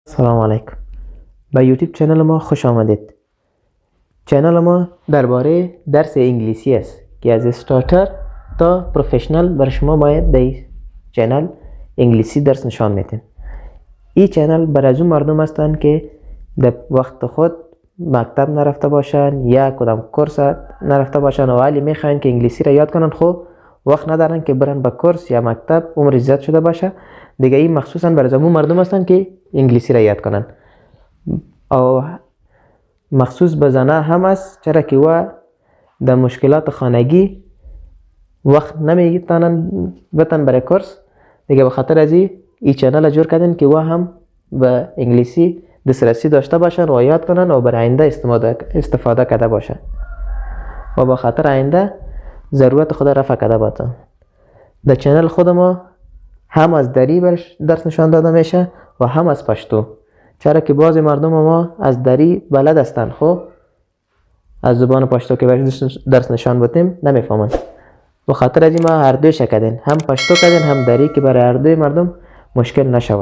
سلام علیکم. به یوتیوب چنل ما خوش آمدید. چنل ما درباره درس انگلیسی است که از استارتر تا پروفشنال بر شما باید در چنل انگلیسی درس نشان میدیم. این چنل بر از اون مردم هستند که در وقت خود مکتب نرفته باشن یا کدام کورس نرفته باشن و ولی میخواین که انگلیسی را یاد کنن، خب وقت ندارن که برن به کورس یا مکتب، عمر زیاد شده باشه دیگه. این مخصوصا بر از اون مردم هستند که انگلیسی را یاد کنن او مخصوص به زنه هم است، چرا که و در مشکلات خانگی وقت نمیتونن بتن برای کورس دیگه. به خاطر از این چنل جور کردن که و هم به انگلیسی دسترسی داشته باشن و یاد کنن و برای آینده استفاده کرده باشن و به خاطر آینده ضرورت خود رفع کرده باشن. در چنل خود ما هم از دری درس نشان داده میشه و هم از پشتو، چرا که بعضی مردم ما از دری بلد هستند، خب از زبان پشتو که درس نشان بدیم نمیفهمن. به خاطر از این ما هر دوی کردیم، هم پشتو کردیم هم دری، که برای هر دوی مردم مشکل نشود.